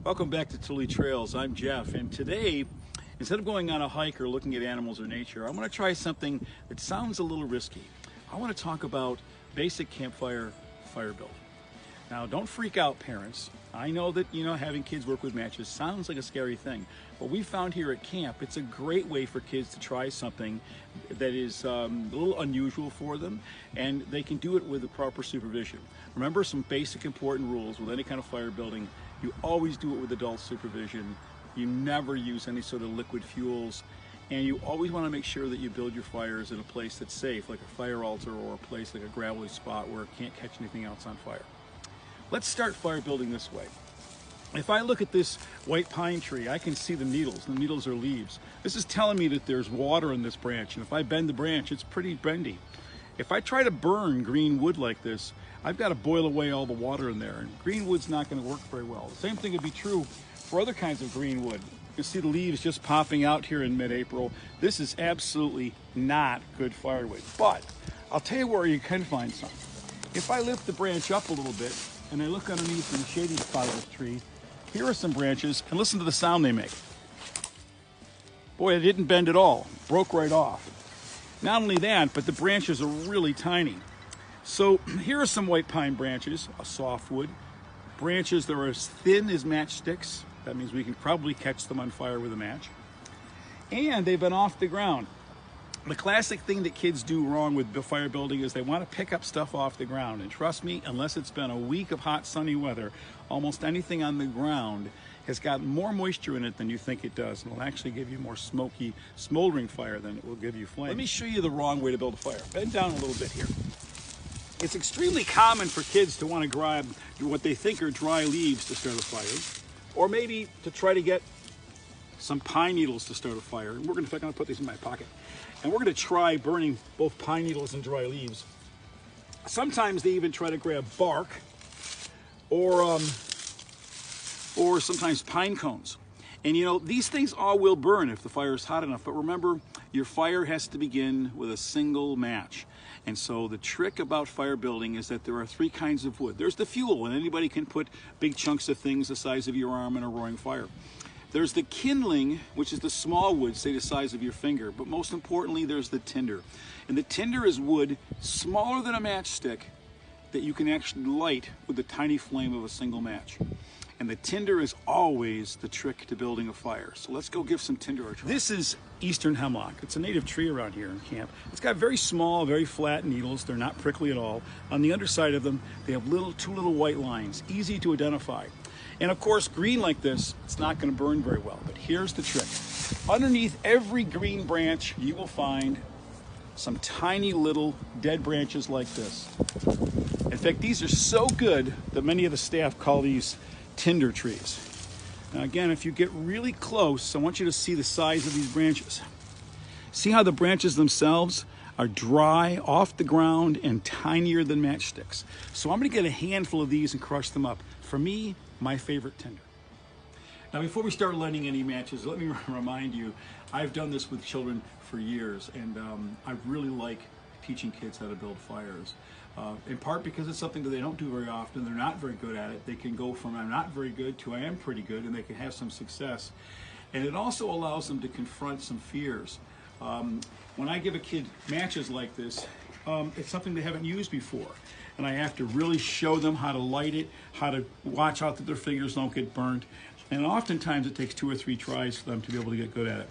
Welcome back to Talooli Trails. I'm Jeff, and today, instead of going on a hike or looking at animals or nature, I'm going to try something that sounds a little risky. I want to talk about basic campfire fire building. Now, don't freak out, parents. I know that, having kids work with matches sounds like a scary thing, but we found here at camp, it's a great way for kids to try something that is a little unusual for them, and they can do it with the proper supervision. Remember some basic important rules with any kind of fire building. You always do it with adult supervision. You never use any sort of liquid fuels, and you always want to make sure that you build your fires in a place that's safe, like a fire altar or a place like a gravelly spot where it can't catch anything else on fire. Let's start fire building this way. If I look at this white pine tree, I can see the needles. The needles are leaves. This is telling me that there's water in this branch, and if I bend the branch, it's pretty bendy. If I try to burn green wood like this, I've got to boil away all the water in there, and green wood's not going to work very well. The same thing would be true for other kinds of green wood. You can see the leaves just popping out here in mid-April. This is absolutely not good firewood, but I'll tell you where you can find some. If I lift the branch up a little bit, and I look underneath the shady spot of this tree, here are some branches, and listen to the sound they make. Boy, it didn't bend at all, broke right off. Not only that, but the branches are really tiny. So here are some white pine branches, a softwood. Branches that are as thin as matchsticks. That means we can probably catch them on fire with a match. And they've been off the ground. The classic thing that kids do wrong with fire building is they want to pick up stuff off the ground. And trust me, unless it's been a week of hot sunny weather, almost anything on the ground has got more moisture in it than you think it does. And it'll actually give you more smoky, smoldering fire than it will give you flame. Let me show you the wrong way to build a fire. Bend down a little bit here. It's extremely common for kids to want to grab what they think are dry leaves to start a fire, or maybe to try to get some pine needles to start a fire. And we're going to put these in my pocket. And we're going to try burning both pine needles and dry leaves. Sometimes they even try to grab bark or sometimes pine cones. And these things all will burn if the fire is hot enough. But remember, your fire has to begin with a single match. And so the trick about fire building is that there are three kinds of wood. There's the fuel, and anybody can put big chunks of things the size of your arm in a roaring fire. There's the kindling, which is the small wood, say the size of your finger. But most importantly, there's the tinder. And the tinder is wood smaller than a matchstick that you can actually light with the tiny flame of a single match. And the tinder is always the trick to building a fire. So let's go give some tinder a try. This is eastern hemlock. It's a native tree around here in camp. It's got very small, very flat needles. They're not prickly at all. On the underside of them, they have two little white lines, easy to identify. And of course, green like this, it's not going to burn very well. But here's the trick. Underneath every green branch, you will find some tiny little dead branches like this. In fact, these are so good that many of the staff call these tinder trees. Now again, if you get really close, I want you to see the size of these branches. See how the branches themselves are dry, off the ground, and tinier than matchsticks. So I'm going to get a handful of these and crush them up. For me, my favorite tinder. Now before we start lighting any matches, let me remind you, I've done this with children for years, and I really like teaching kids how to build fires. In part because it's something that they don't do very often. They're not very good at it. They can go from I'm not very good to I am pretty good, and they can have some success. And it also allows them to confront some fears. When I give a kid matches like this, it's something they haven't used before. And I have to really show them how to light it, how to watch out that their fingers don't get burnt. And oftentimes it takes 2 or 3 tries for them to be able to get good at it.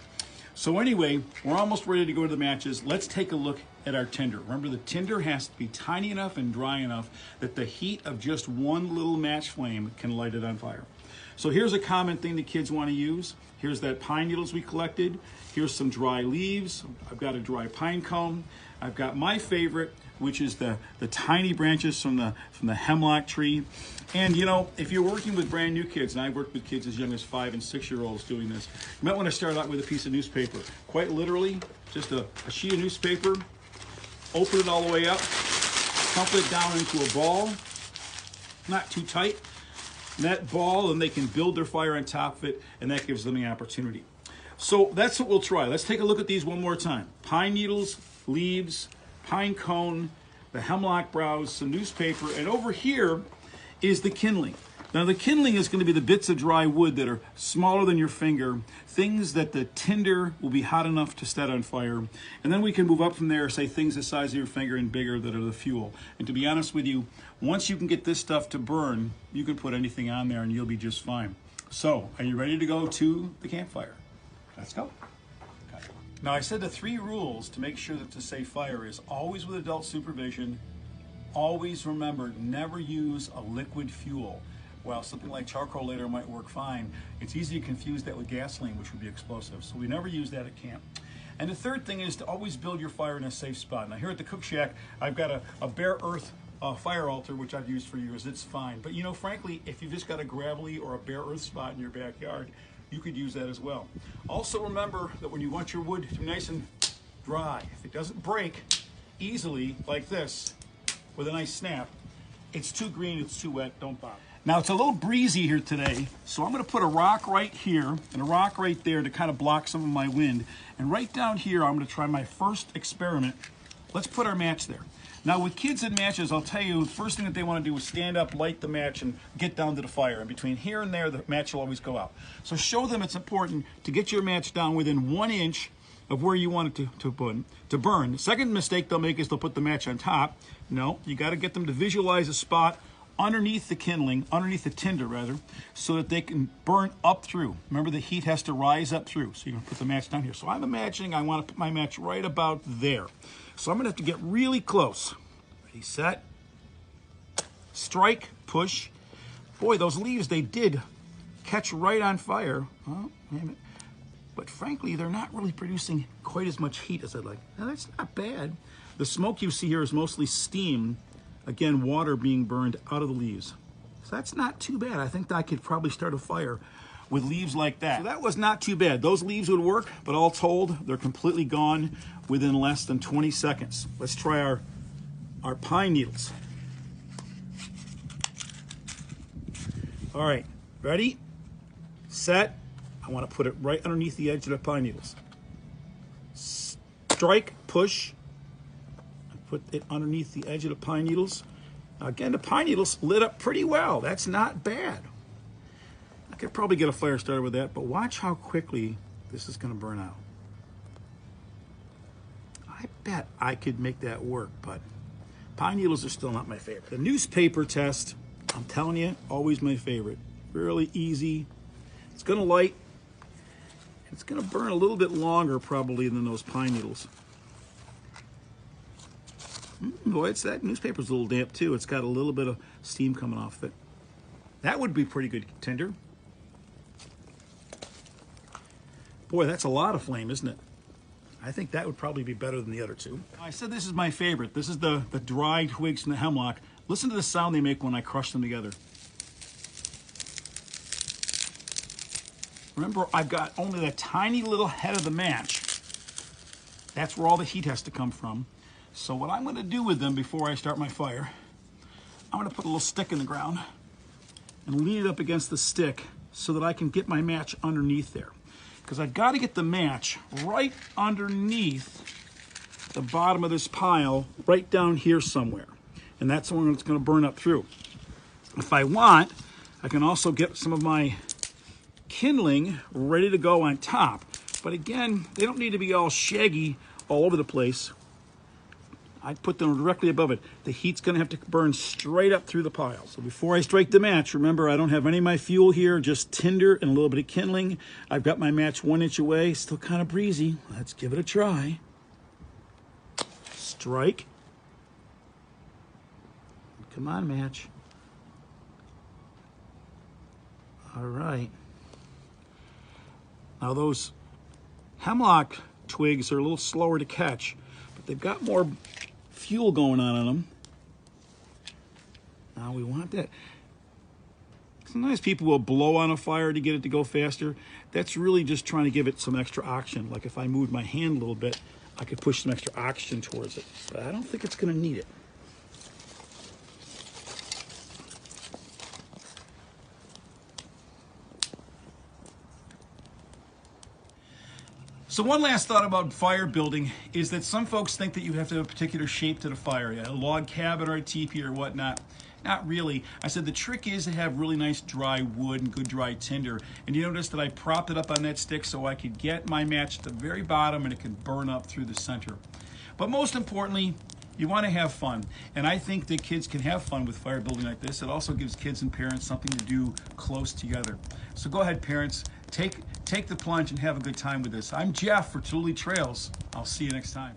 So anyway, we're almost ready to go to the matches. Let's take a look at our tinder. Remember, the tinder has to be tiny enough and dry enough that the heat of just one little match flame can light it on fire. So here's a common thing that kids want to use. Here's that pine needles we collected. Here's some dry leaves. I've got a dry pine cone. I've got my favorite, which is the tiny branches from the hemlock tree. And if you're working with brand new kids, and I've worked with kids as young as 5 and 6-year-olds doing this, you might want to start out with a piece of newspaper. Quite literally, just a sheet of newspaper, open it all the way up, crumple it down into a ball, not too tight. And that ball, and they can build their fire on top of it, and that gives them the opportunity. So that's what we'll try. Let's take a look at these one more time. Pine needles, leaves, pine cone, the hemlock browse, some newspaper, and over here is the kindling. Now the kindling is going to be the bits of dry wood that are smaller than your finger, things that the tinder will be hot enough to set on fire. And then we can move up from there, say things the size of your finger and bigger that are the fuel. And to be honest with you, once you can get this stuff to burn, you can put anything on there and you'll be just fine. So, are you ready to go to the campfire? Let's go. Okay. Now I said the 3 rules to make sure that it's a safe fire is always with adult supervision, always remember, never use a liquid fuel. While something like charcoal later might work fine, it's easy to confuse that with gasoline, which would be explosive. So we never use that at camp. And the third thing is to always build your fire in a safe spot. Now here at the Cook Shack, I've got a bare earth fire altar, which I've used for years. It's fine. But you know, frankly, if you've just got a gravelly or a bare earth spot in your backyard, you could use that as well. Also remember that when you want your wood to be nice and dry, if it doesn't break easily like this with a nice snap, it's too green, it's too wet, don't bother. Now it's a little breezy here today, so I'm going to put a rock right here and a rock right there to kind of block some of my wind. And right down here, I'm going to try my first experiment. Let's put our match there. Now with kids and matches, I'll tell you, the first thing that they want to do is stand up, light the match, and get down to the fire. And between here and there, the match will always go out. So show them it's important to get your match down within 1 inch of where you want it to burn. The second mistake they'll make is they'll put the match on top. No, you got to get them to visualize a spot underneath the kindling, underneath the tinder rather, so that they can burn up through. Remember, the heat has to rise up through, so you can put the match down here. So I'm imagining I want to put my match right about there. So I'm going to have to get really close. Ready, set, strike, push. Boy, those leaves, they did catch right on fire. Oh, wait a minute. But frankly, they're not really producing quite as much heat as I'd like. Now, that's not bad. The smoke you see here is mostly steam. Again, water being burned out of the leaves. So that's not too bad. I think I could probably start a fire with leaves like that. So that was not too bad. Those leaves would work, but all told, they're completely gone within less than 20 seconds. Let's try our pine needles. All right, ready, set. I want to put it right underneath the edge of the pine needles. Strike, push. Put it underneath the edge of the pine needles. Now again, the pine needles lit up pretty well. That's not bad. I could probably get a fire started with that, but watch how quickly this is going to burn out. I bet I could make that work, but pine needles are still not my favorite. The newspaper test, I'm telling you, always my favorite. Really easy. It's going to light. It's going to burn a little bit longer probably than those pine needles. Boy, that newspaper's a little damp too. It's got a little bit of steam coming off it. That would be pretty good tinder. Boy, that's a lot of flame, isn't it? I think that would probably be better than the other two. I said this is my favorite. This is the dried twigs from the hemlock. Listen to the sound they make when I crush them together. Remember, I've got only that tiny little head of the match. That's where all the heat has to come from. So what I'm going to do with them before I start my fire, I'm going to put a little stick in the ground and lean it up against the stick so that I can get my match underneath there. Because I've got to get the match right underneath the bottom of this pile, right down here somewhere. And that's the one that's going to burn up through. If I want, I can also get some of my kindling ready to go on top. But again, they don't need to be all shaggy all over the place. I put them directly above it. The heat's going to have to burn straight up through the pile. So before I strike the match, remember, I don't have any of my fuel here, just tinder and a little bit of kindling. I've got my match 1 inch away, still kind of breezy. Let's give it a try. Strike. Come on, match. All right. Now those hemlock twigs are a little slower to catch, but they've got more fuel going on them. Now we want that. Sometimes people will blow on a fire to get it to go faster. That's really just trying to give it some extra oxygen. Like if I moved my hand a little bit, I could push some extra oxygen towards it. But I don't think it's going to need it. So one last thought about fire building is that some folks think that you have to have a particular shape to the fire, a log cabin or a teepee or whatnot. Not really. I said the trick is to have really nice dry wood and good dry tinder. And you notice that I propped it up on that stick so I could get my match at the very bottom and it could burn up through the center. But most importantly, you want to have fun. And I think that kids can have fun with fire building like this. It also gives kids and parents something to do close together. So go ahead, parents, take the plunge and have a good time with this. I'm Jeff for Talooli Trails. I'll see you next time.